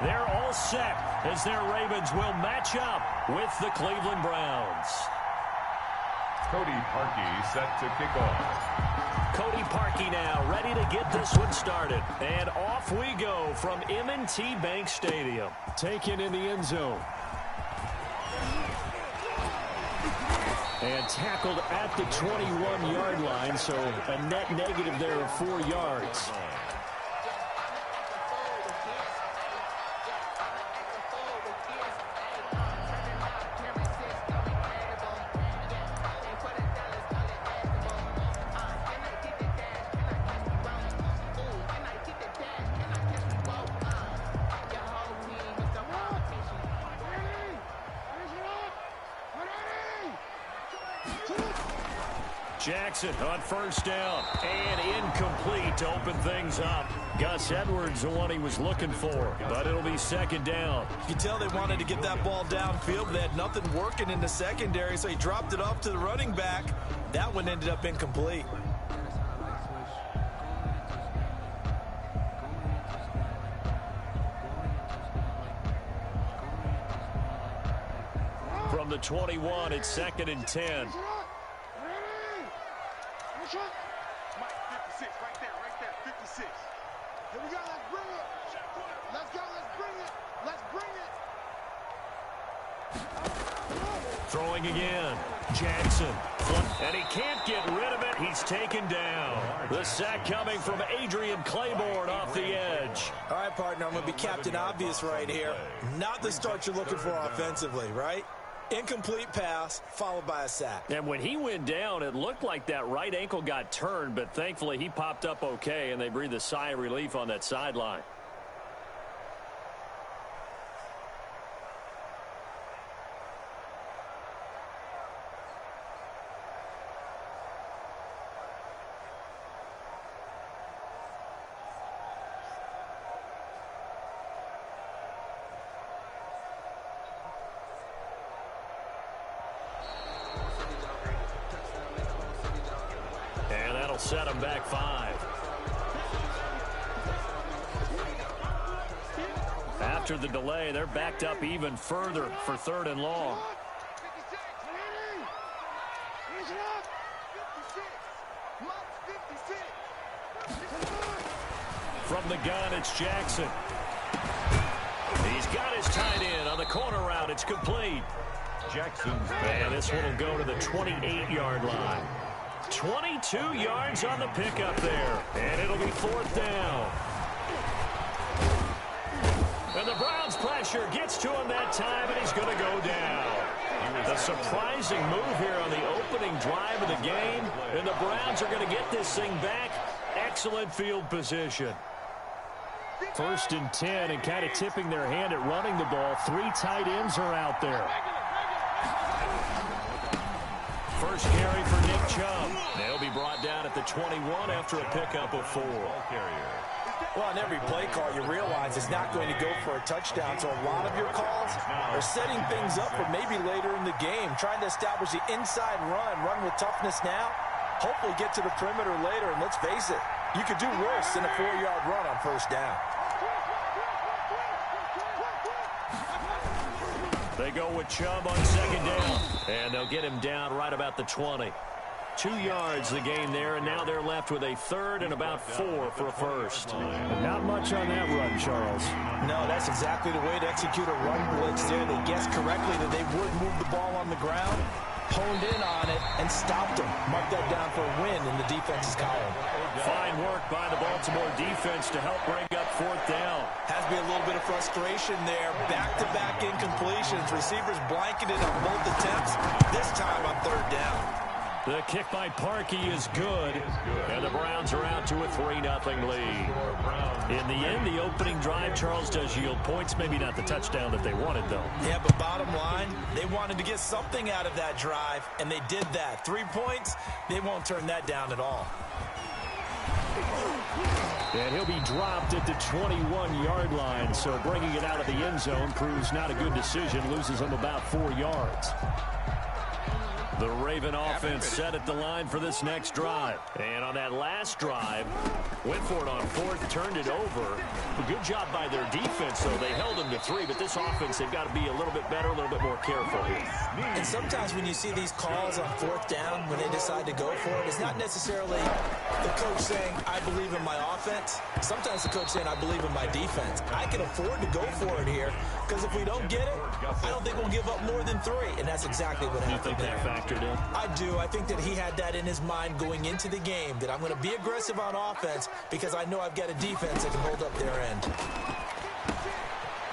They're all set as their Ravens will match up with the Cleveland Browns. Cody Parkey set to kick off. Cody Parkey now ready to get this one started. And off we go from M&T Bank Stadium. Taken in the end zone. And tackled at the 21-yard line, so a net negative there of 4 yards. Jackson on first down and incomplete to open things up. Gus Edwards, the one he was looking for, but it'll be second down. You can tell they wanted to get that ball downfield. They had nothing working in the secondary, so he dropped it off to the running back. That one ended up incomplete. From the 21, it's second and 10. Mike, 56, right there, 56. Here we go, let's bring it. Let's go, let's bring it. Throwing again. Jackson. And he can't get rid of it. He's taken down. The sack coming from Adrian Claiborne off the edge. All right, partner, I'm going to be Captain Obvious right here. Not the start you're looking for offensively, right? Incomplete pass, followed by a sack. And when he went down, it looked like that right ankle got turned, but thankfully he popped up okay, and they breathed a sigh of relief on that sideline. Set him back 5. After the delay, they're backed up even further for 3rd and long. From the gun, it's Jackson. He's got his tight end on the corner route. It's complete. Jackson. And this one will go to the 28-yard line. 22 yards on the pickup there. And it'll be 4th down. And the Browns pressure gets to him that time, and he's going to go down. A surprising move here on the opening drive of the game. And the Browns are going to get this thing back. Excellent field position. 1st and 10, and kind of tipping their hand at running the ball. 3 tight ends are out there. First carry for Nick Chubb. They'll be brought down at the 21 after a pickup of 4. Well, on every play call, you realize it's not going to go for a touchdown, so a lot of your calls are setting things up for maybe later in the game, trying to establish the inside run with toughness now, hopefully get to the perimeter later, and let's face it, you could do worse than a 4-yard run on first down. They go with Chubb on second down, and they'll get him down right about the 20. 2 yards the gain there, and now they're left with a 3rd and about 4 for a first. Not much on that run, Charles. No, that's exactly the way to execute a run blitz there. They guessed correctly that they would move the ball on the ground, honed in on it, and stopped them. Mark that down for a win in the defense's column. Fine work by the Baltimore defense to help bring up 4th down. Has to be a little bit of frustration there. Back-to-back incompletions. Receivers blanketed on both attempts, this time on 3rd down. The kick by Parkey is good, and the Browns are out to a 3-0 lead. In the end, the opening drive, Charles, does yield points. Maybe not the touchdown that they wanted, though. Yeah, but bottom line, they wanted to get something out of that drive, and they did that. 3 points, they won't turn that down at all. And he'll be dropped at the 21-yard line, so bringing it out of the end zone proves not a good decision, loses him about 4 yards. The Raven offense set at the line for this next drive. And on that last drive, went for it on 4th, turned it over. A good job by their defense, though. They held them the three, but this offense, they've got to be a little bit better, a little bit more careful here. And sometimes when you see these calls on fourth down, when they decide to go for it, it's not necessarily the coach saying, I believe in my offense. Sometimes the coach saying, I believe in my defense. I can afford to go for it here, because if we don't get it, I don't think we'll give up more than 3, and that's exactly what happened there. You think that factored in? I do. I think that he had that in his mind going into the game, that I'm going to be aggressive on offense because I know I've got a defense that can hold up their end.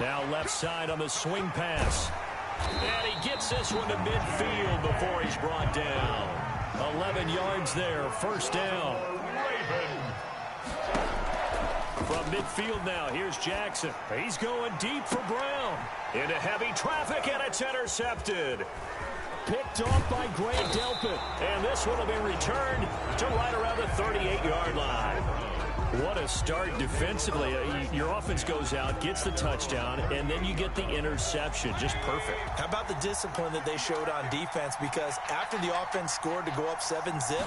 Now left side on the swing pass. And he gets this one to midfield before he's brought down. 11 yards there, first down. From midfield now, here's Jackson. He's going deep for Brown. Into heavy traffic, and it's intercepted. Picked off by Grant Delpit. And this one will be returned to right around the 38-yard line. What a start defensively. Your offense goes out, gets the touchdown, and then you get the interception. Just perfect. How about the discipline that they showed on defense? Because after the offense scored to go up 7-zip,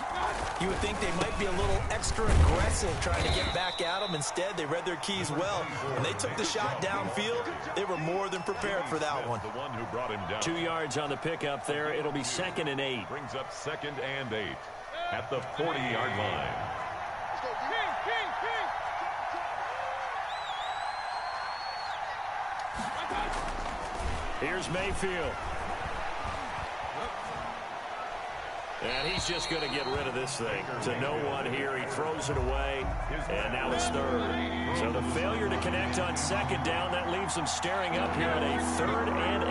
you would think they might be a little extra aggressive trying to get back at them. Instead, they read their keys well. When they took the shot downfield, they were more than prepared for that one. The one who brought him down. 2 yards on the pickup there. It'll be 2nd and 8. Brings up 2nd and 8 at the 40-yard line. Here's Mayfield. And he's just going to get rid of this thing. To no one here. He throws it away. And now it's 3rd. So the failure to connect on 2nd down, that leaves them staring up here at a 3rd and 8.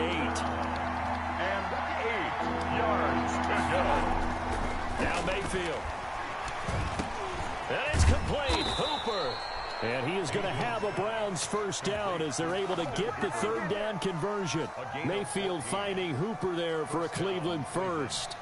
And 8 yards to go. Now Mayfield. And it's complete. Hooper. And he is going to have a Browns first down as they're able to get the 3rd down conversion. Mayfield finding Hooper there for a Cleveland first.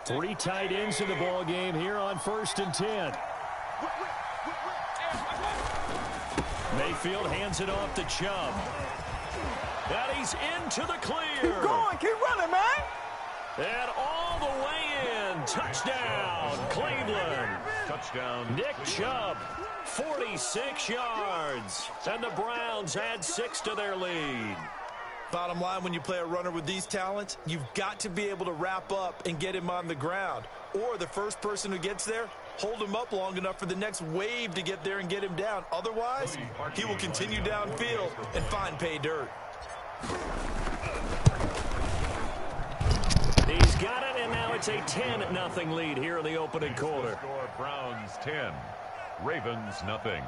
Three tight ends in the ball game here on 1st and 10. Mayfield hands it off to Chubb. And he's into the clear. Keep going. Keep running, man. And all the way in. Touchdown, Cleveland. Touchdown. Nick Chubb, 46 yards. And the Browns add 6 to their lead. Bottom line, when you play a runner with these talents, you've got to be able to wrap up and get him on the ground. Or the first person who gets there, hold him up long enough for the next wave to get there and get him down. Otherwise, he will continue downfield and find pay dirt. He's got it, and now it's a 10-0 lead here in the opening quarter. Score Browns 10, Ravens nothing.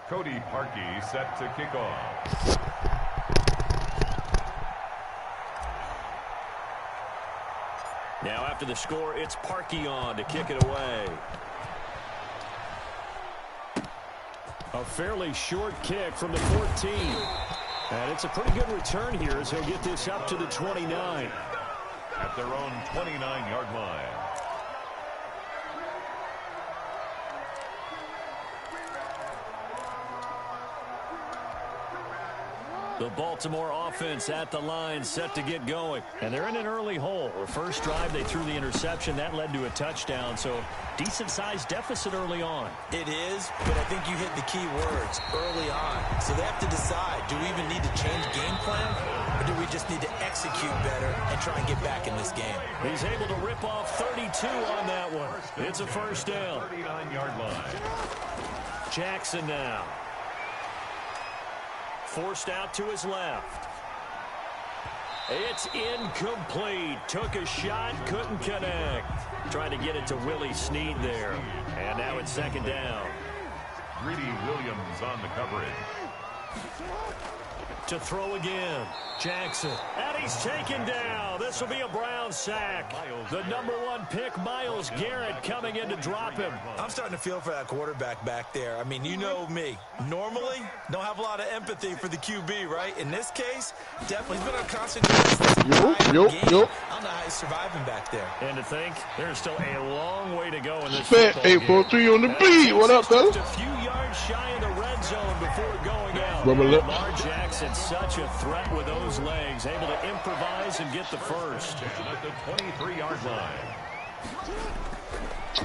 Cody Parkey set to kick off. Now after the score, it's Parkey on to kick it away. A fairly short kick from the 14. And it's a pretty good return here as he'll get this up to the 29. At their own 29-yard line. The Baltimore offense at the line, set to get going. And they're in an early hole. The first drive, they threw the interception. That led to a touchdown, so decent-sized deficit early on. It is, but I think you hit the key words, early on. So they have to decide, do we even need to change game plan, or do we just need to execute better and try and get back in this game? He's able to rip off 32 on that one. It's a first down. 39-yard line. Jackson now. Forced out to his left. It's incomplete. Took a shot, couldn't connect. Trying to get it to Willie Snead there. And now it's second down. Greedy Williams on the coverage. To throw again, Jackson. And he's taken down. This will be a Brown sack. The #1 pick, Myles Garrett, coming in to drop him. I'm starting to feel for that quarterback back there. I mean, you know me. Normally, don't have a lot of empathy for the QB, right? In this case, definitely he's been on constant game. I don't know how he's surviving back there. And to think, there's still a long way to go in this Fat 843 on the beat. What up, fellas? Just a few yards shy of the red zone before going out. Lamar Jackson, such a threat with those legs, able to improvise and get the first. At the 23-yard line.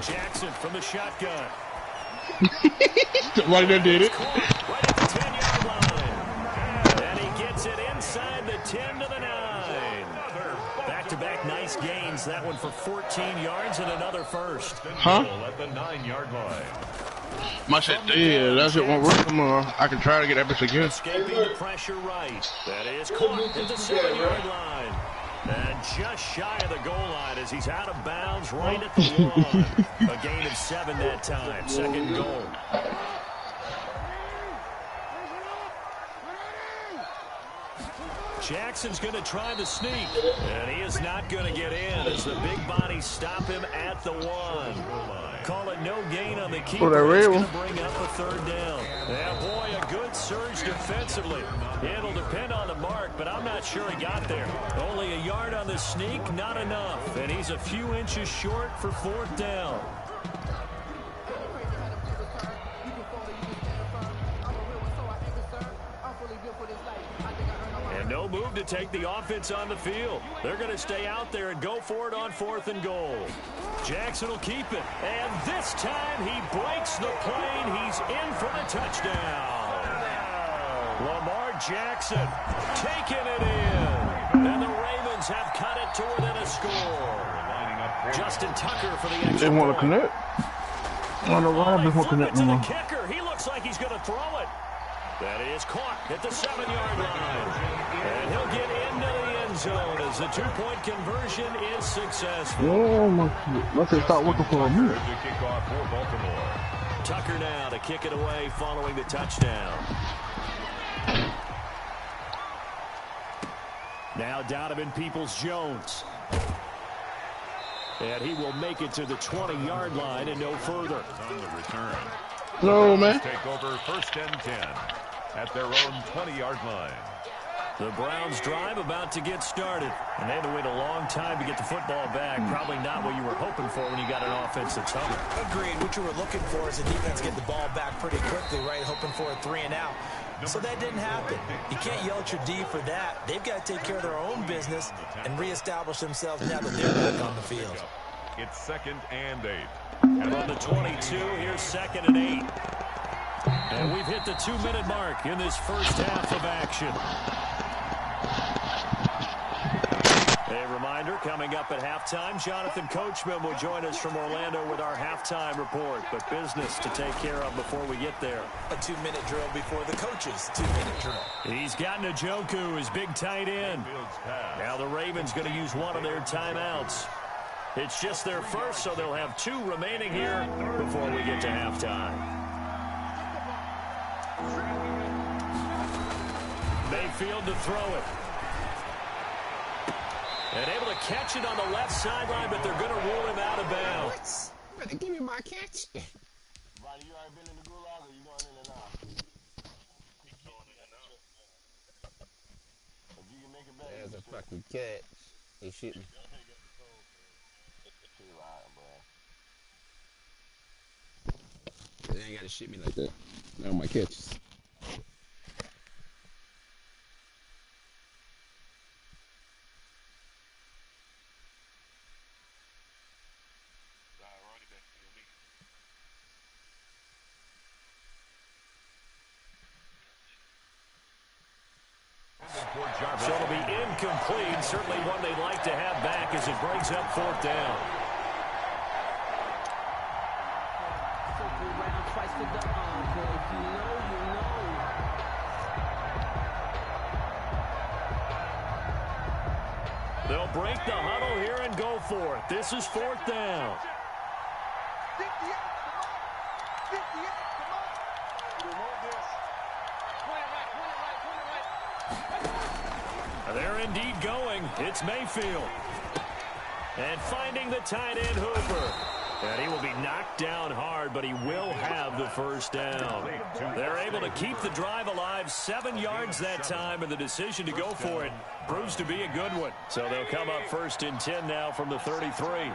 Jackson from the shotgun. Right there did it. Right at the 10-yard line. And he gets it inside the 10 to the 9. Back-to-back nice gains. That one for 14 yards and another first. Huh? At the 9-yard line. My shit, yeah, that shit won't work. I can try to get that bitch again. Escaping the pressure right. That is caught at the 7-yard line. And just shy of the goal line as he's out of bounds right at the 1. A gain of 7 that time. Second goal. Jackson's going to try the sneak. And he is not going to get in as the big bodies stop him at the 1. Call it no gain on the keeper. It's going to bring up a third down. Yeah, boy, a good surge defensively. It'll depend on the mark, but I'm not sure he got there. Only a yard on the sneak, not enough. And he's a few inches short for 4th down. And no move to take the offense on the field. They're going to stay out there and go for it on 4th and goal. Jackson will keep it. And this time he breaks the plane. He's in for the touchdown. Lamar Jackson taking it in. And the Ravens have cut it to within a score. Justin Tucker for the extra They want to connect. I don't know why they want to connect no more. Kicker. He looks like he's going to throw it. That is caught at the 7-yard line. And he'll get into the end zone as the 2-point conversion is successful. Oh, my God. Let's start looking for a minute. Tucker now to kick it away following the touchdown. Now Donovan Peoples-Jones. And he will make it to the 20-yard line and no further. On the return. No, man. Take over 1st and 10 at their own 20-yard line. The Browns drive about to get started. And they had to wait a long time to get the football back. Probably not what you were hoping for when you got an offense that's humming. Agreed. What you were looking for is a defense get the ball back pretty quickly, right? Hoping for a 3 and out. So that didn't happen. You can't yell at your D for that. They've got to take care of their own business and reestablish themselves now that they're back on the field. It's 2nd and 8. And on the 22, here's 2nd and 8. And we've hit the 2-minute mark in this first half of action. A reminder, coming up at halftime, Jonathan Coachman will join us from Orlando with our halftime report. But business to take care of before we get there. A 2-minute drill before the coach's 2-minute drill. He's got Njoku, his big tight end. Now the Ravens going to use one of their timeouts. It's just their first, so they'll have 2 remaining here before we get to halftime. Mayfield to throw it. And able to catch it on the left sideline, but they're going to rule him out of bounds. Better give me my catch. Ronnie, you already been in the gulag or you going in and out? If you can make it back. There's a fucking catch. He shit me. They ain't gotta shit me like that. Now my catches. So it'll be incomplete. Certainly one they'd like to have back as it brings up 4th down. They'll break the huddle here and go for it. This is 4th down. 58, come on. 58, come on. We want this. They're indeed going. It's Mayfield. And finding the tight end Hooper. And he will be knocked down hard, but he will have the first down. They're able to keep the drive alive, 7 yards that time, and the decision to go for it proves to be a good one. So they'll come up 1st and 10 now from the 33.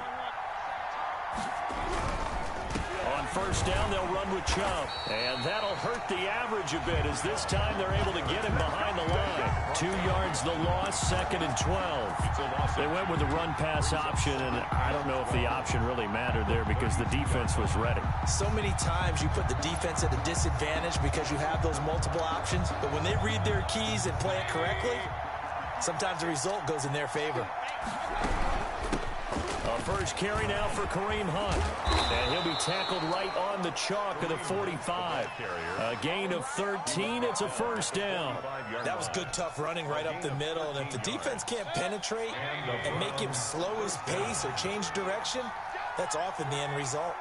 On 1st down, they'll run with Chubb. And that'll hurt the average a bit, as this time they're able to get him behind the line. 2 yards the loss, 2nd and 12. They went with the run-pass option, and I don't know if the option really mattered there because the defense was ready. So many times you put the defense at a disadvantage because you have those multiple options, but when they read their keys and play it correctly, sometimes the result goes in their favor. First carry now for Kareem Hunt. And he'll be tackled right on the chalk of the 45. A gain of 13. It's a first down. That was good, tough running right up the middle. And if the defense can't penetrate and make him slow his pace or change direction, that's often the end result.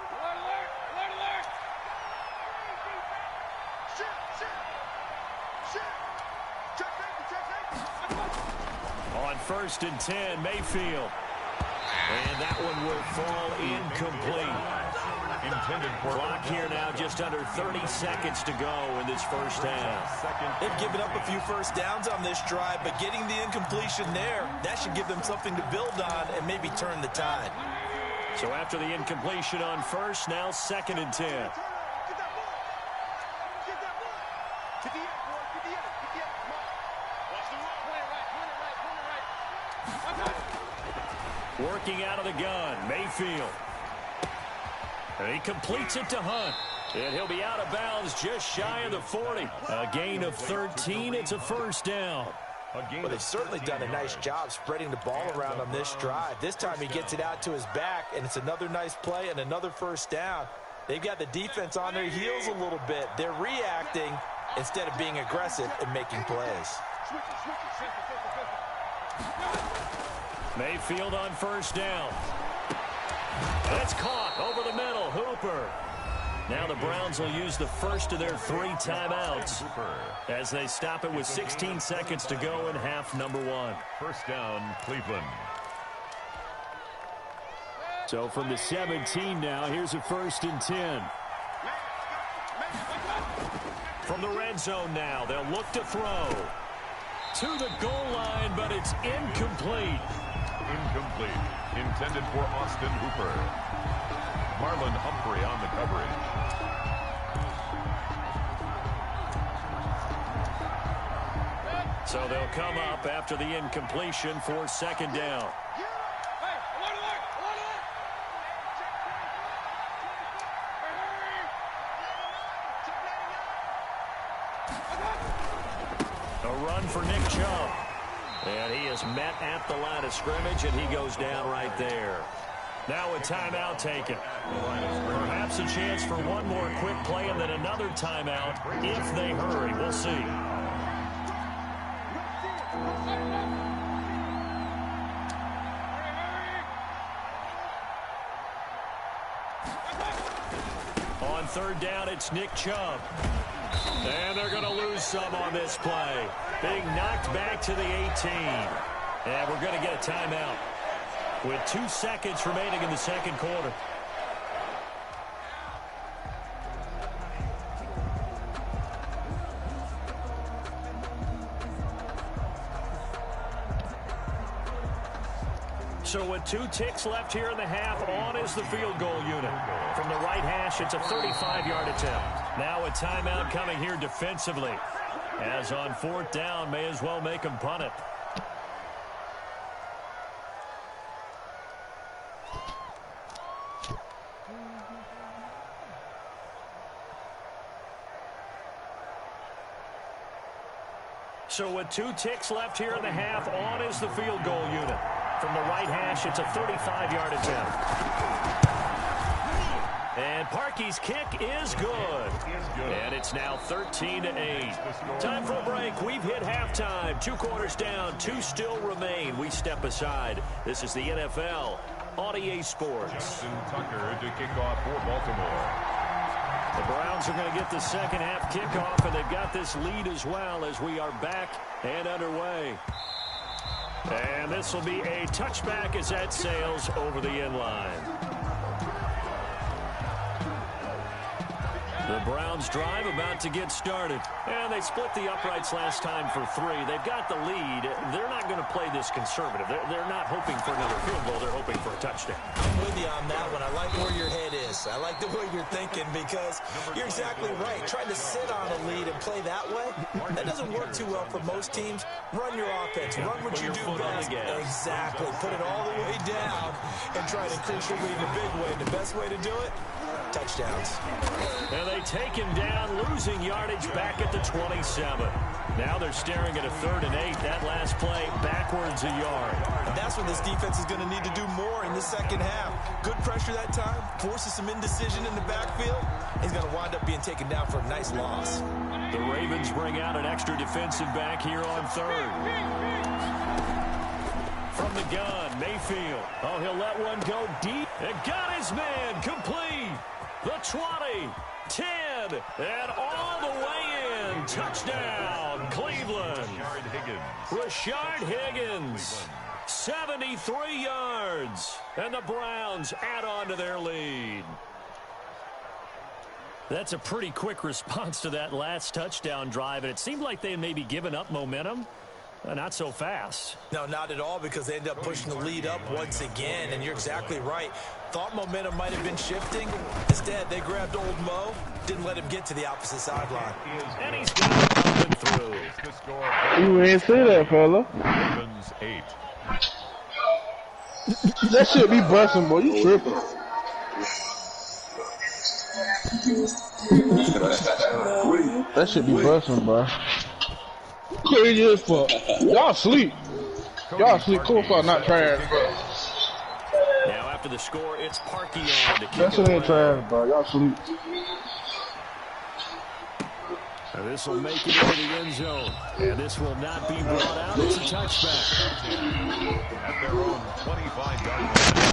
On 1st and 10, Mayfield. And that one will fall incomplete. Intended for clock here now, just under 30 seconds to go in this first half. They've given up a few first downs on this drive, but getting the incompletion there, that should give them something to build on and maybe turn the tide. So after the incompletion on 1st, now 2nd and 10. Working out of the gun, Mayfield. And he completes it to Hunt. And he'll be out of bounds just shy of the 40. A gain of 13. It's a first down. Well, they've certainly done a nice job spreading the ball around on this drive. This time he gets it out to his back, and it's another nice play and another first down. They've got the defense on their heels a little bit. They're reacting instead of being aggressive and making plays. Mayfield on first down. That's caught over the middle. Hooper. Now the Browns will use the first of their 3 timeouts as they stop it with 16 seconds to go in half number 1. First down, Cleveland. So from the 17 now, here's a 1st and 10. From the red zone now, they'll look to throw. To the goal line, but it's incomplete. Incomplete. Intended for Austin Hooper. Marlon Humphrey on the coverage. So they'll come up after the incompletion for 2nd down. A run for Nick Chubb. And he is met at the line of scrimmage, and he goes down right there. Now a timeout taken. Perhaps a chance for one more quick play and then another timeout if they hurry. We'll see. On 3rd down, it's Nick Chubb. And they're going to lose some on this play. Being knocked back to the 18. And we're going to get a timeout with 2 seconds remaining in the 2nd quarter. So with 2 ticks left here in the half, on is the field goal unit. From the right hash, it's a 35-yard attempt. Now a timeout coming here defensively. As on 4th down, may as well make him punt it. So with 2 ticks left here in the half, on is the field goal unit. From the right hash, it's a 35-yard attempt. And Parkey's kick is good. And it's now 13-8. Time for a break. We've hit halftime. 2 quarters down, 2 still remain. We step aside. This is the NFL on EA Sports. Justin Tucker to kick off for Baltimore. The Browns are going to get the second half kickoff, and they've got this lead as well as we are back and underway. And this will be a touchback as that sails over the end line. The Browns drive about to get started. And they split the uprights last time for 3. They've got the lead. They're not going to play this conservative. They're not hoping for another field goal. They're hoping for a touchdown. I'm with you on that one. I like where your head is. I like the way you're thinking because you're exactly right. Trying to sit on a lead and play that way, that doesn't work too well for most teams. Run your offense. Run what you do best. Exactly. Put it all the way down and try to increase your lead in a big way. And the best way to do it, touchdowns. And they take him down, losing yardage back at the 27. Now they're staring at a 3rd and 8. That last play, backwards a yard. And that's what this defense is going to need to do more in the second half. Good pressure that time, forces some indecision in the backfield. He's going to wind up being taken down for a nice loss. The Ravens bring out an extra defensive back here on 3rd. From the gun, Mayfield. Oh, he'll let one go deep. And got his man complete. The 20, 10, and all the way in. Touchdown, Cleveland. Rashard Higgins, 73 yards. And the Browns add on to their lead. That's a pretty quick response to that last touchdown drive, and it seemed like they had maybe given up momentum. Not so fast. No, not at all, because they end up pushing the lead up once again, and you're exactly right. Thought momentum might have been shifting. Instead, they grabbed old Mo, didn't let him get to the opposite sideline. And he's got it coming through. You ain't say that, fella. Ravens 8. That shit be busting, boy. You tripping. That shit be busting, bro. Crazy as fuck. Y'all sleep. Y'all sleep. Cool for not trash, bro. Now after the score, it's Parkey on to kick That shit ain't trash, bro. Y'all sleep. And this will make it into the end zone. And this will not be brought out. It's a touchback. At their own 25-yard line.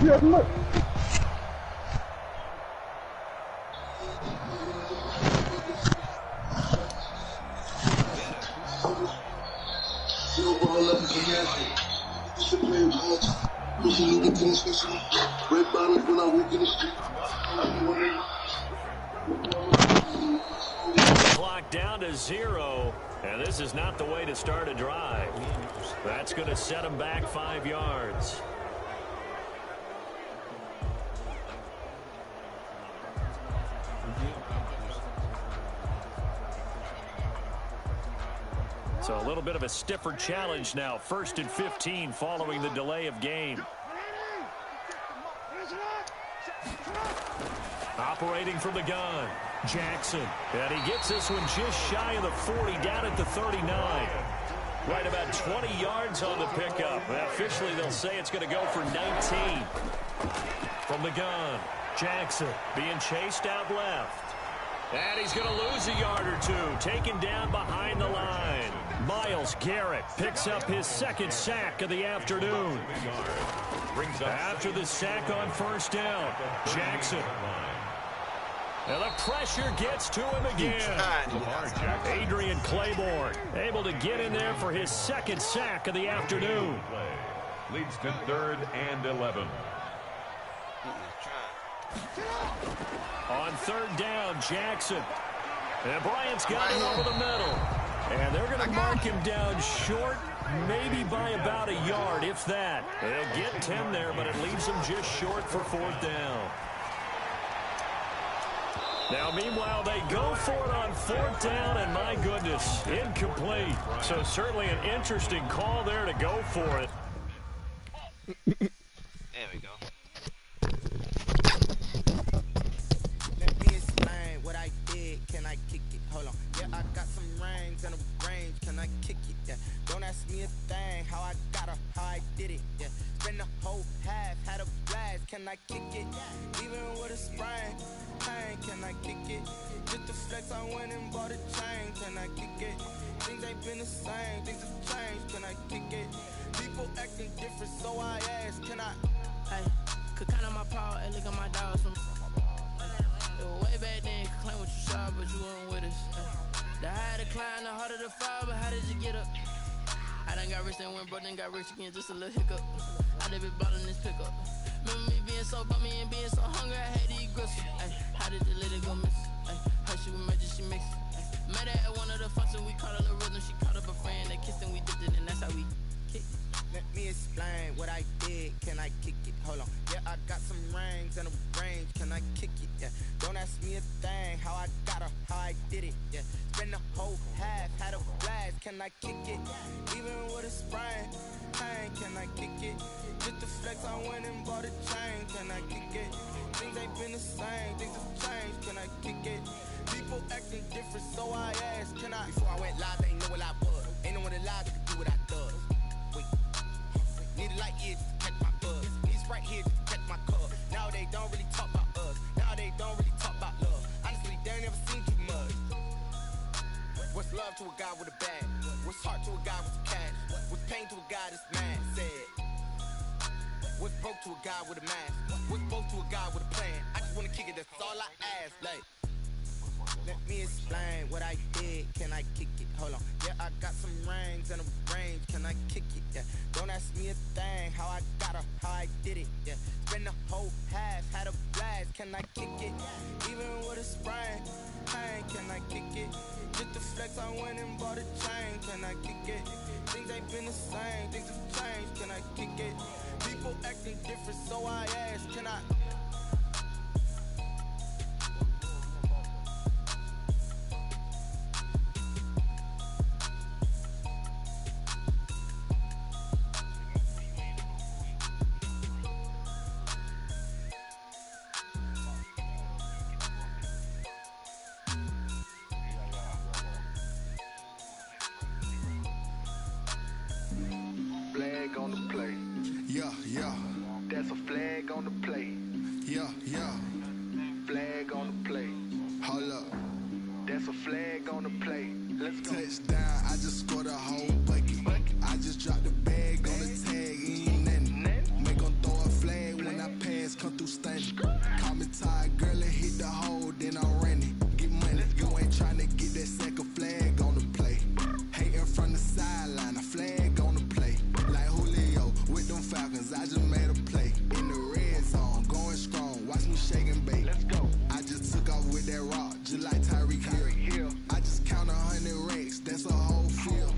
Yeah, look. Clock down to 0. And this is not the way to start a drive. That's going to set them back 5 yards. So a little bit of a stiffer challenge now. 1st and 15 following the delay of game. Operating from the gun, Jackson. And he gets this one just shy of the 40, down at the 39. Right about 20 yards on the pickup. And officially, they'll say it's going to go for 19. From the gun, Jackson being chased out left. And he's going to lose a yard or 2, taken down behind the line. Myles Garrett picks up his 2nd sack of the afternoon. After the sack on 1st down, Jackson. And the pressure gets to him again. Adrian Claiborne able to get in there for his 2nd sack of the afternoon. Leads to 3rd and 11. On 3rd down, Jackson. And Bryant's got it over the middle. And they're going to mark him down short, maybe by about a yard, if that. They'll get 10 there, but it leaves them just short for 4th down. Now, meanwhile, they go for it on 4th down, and my goodness, incomplete. So certainly an interesting call there to go for it. There we go. What I did, can I kick it? Hold on. Yeah, I got some rings and a range. Can I I kick it? Yeah. Don't ask me a thing, how I got her, how I did it. Yeah. Spend the whole half, had a blast. Can I kick it? Even with a sprain, pain, can I kick it? Just the flex, I went and bought a chain. Can I kick it? Things ain't been the same, things have changed. Can I kick it? People acting different, so I ask, can I? Hey, could count on my power and look at my dogs from. It was way back then, could claim what you saw, but you weren't with us. The higher the climb, the harder the fall, but how did you get up? I done got rich, then went broke, then got rich again, just a little hiccup. I done been ballin' this pickup. Remember me being so bummy and being so hungry, I had to eat gristle. Ay, how did the lady go miss? Ay, her she was major, she mixed. Met her at one of the functions, we caught a little rhythm, she caught up a friend, they kissed and we dipped it, and that's how we kicked it. Let me explain what I did, can I kick it? Hold on, yeah, I got some rings and a range, can I kick it? Yeah, don't ask me a thing, how I got her, how I did it? Yeah, spend the whole half, had a blast, can I kick it? Even with a sprain, pain, can I kick it? Just the flex, I went and bought a chain, can I kick it? Things ain't been the same, things have changed, can I kick it? People acting different, so I asked, can I? Before I went live, they ain't know what I was. Ain't no one alive that could do what I does. Wait, need a light here just to catch my buzz. Need right here just to catch my cup. Now they don't really talk about us. Now they don't really talk about love. Honestly, they ain't never seen too much. What's love to a guy with a bag? What's heart to a guy with some cash? What's pain to a guy that's mad? Said. What's broke to a guy with a mask? What's broke to a guy with a plan? I just wanna kick it, that's all I ask. Like, let me explain what I did, can I kick it? Hold on, yeah, I got some rings and a range, can I kick it? Yeah, don't ask me a thing, how I got her, how I did it? Yeah, spend the whole half, had a blast, can I kick it? Even with a sprain, pain, can I kick it? Just the flex, I went and bought a chain, can I kick it? Things ain't been the same, things have changed, can I kick it? People acting different, so I ask, can I? Flag on the play. Yeah, yeah. That's a flag on the play. Yeah, yeah. Flag on the play. Hold up. That's a flag on the play. Let's go. Touchdown, I just scored a whole bucket. I just dropped the bag on the tag, ain't nothing. Make 'em throw a flag when I pass, come through stunning. Call me tired, girl, and hit the hole, then I'm running. Get money, you ain't tryna get that second flag on the play. Hating from the sideline, a flag on the play. Like Julio with them Falcons, I just made a play. In the red zone, going strong, watch me shake and bake. Let's go. I just took off with that rock, just like Tyreek Hill. I just count 100 racks, that's a whole field.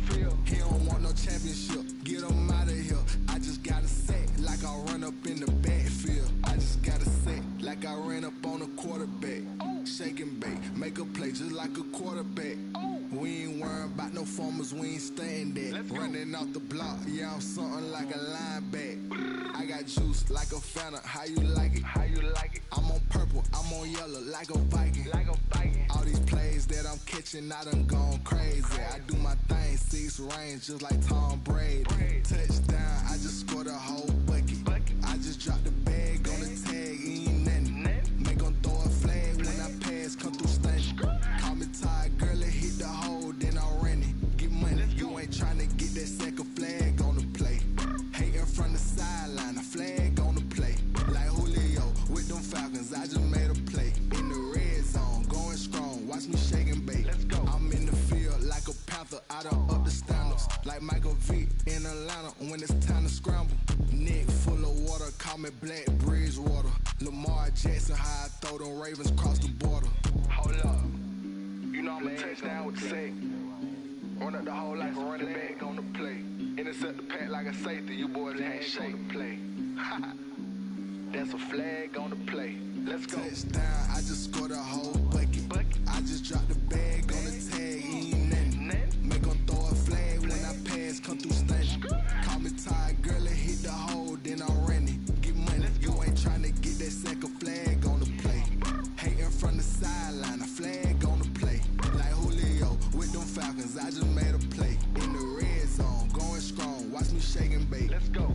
He don't want no championship, get him out of here. I just got a set, like I run up in the backfield. I just got a set, like I ran up on a quarterback. Shake and bake, make a play just like a quarterback. We ain't worrying about no formers, we ain't staying there. Running off the block, yeah, I'm something like a linebacker. I got juice like a Fanta, how you like it? How you like it? I'm on purple, I'm on yellow, like a Viking. Like a Viking. All these plays that I'm catching, I done gone crazy. I do my thing, 6 range, just like Tom Brady. Touchdown, I just scored a whole bucket. I just dropped the bag on the tag, ain't nothing. Make 'em throw a flag when I pass, come through stunning. Call me tired, girl, and hit the hole, then I'm running. Get money, you ain't tryna get that second flag on the play. Hating from the sideline, a flag on the play. Like Julio with them Falcons, I just made a play. In the red zone, going strong, watch me shake and bake. Let's go. I'm in the field like a Panther, I done up the standards. Like Michael Vick in Atlanta when it's time to scramble. Neck full of water, call me Black Bridgewater. Lamar Jackson, how I throw them Ravens across the border. Hold up. You know I'm a touchdown with the sack. Run up the hole like a running back on the play. Intercept the pack like a safety, you boys ain't shake the play. That's a flag on the play. Let's go. Touchdown, I just scored a whole bucket. I just dropped the bag on the tag, ain't nothing. Make 'em throw a flag when I pass, come through stunning. Call me tired, girl, and hit the hole, then I'm running. Get money, you ain't tryna get that second flag on the play. Hating from the sideline, a flag on the play. Like Julio with them Falcons, I just made a play. shake and bake. Let's go.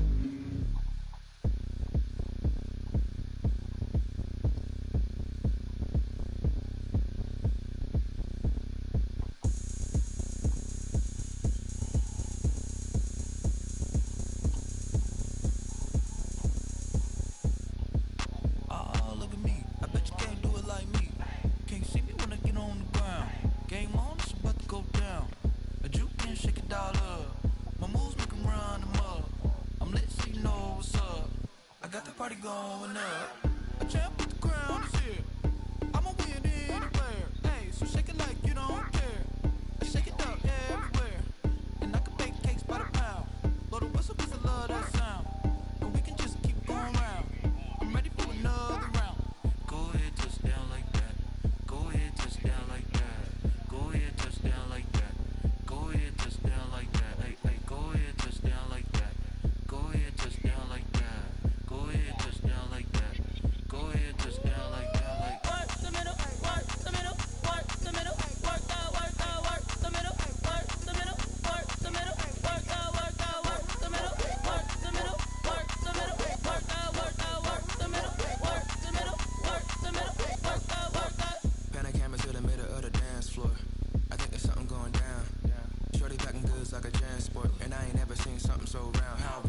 Like a transport, and I ain't never seen something so round. How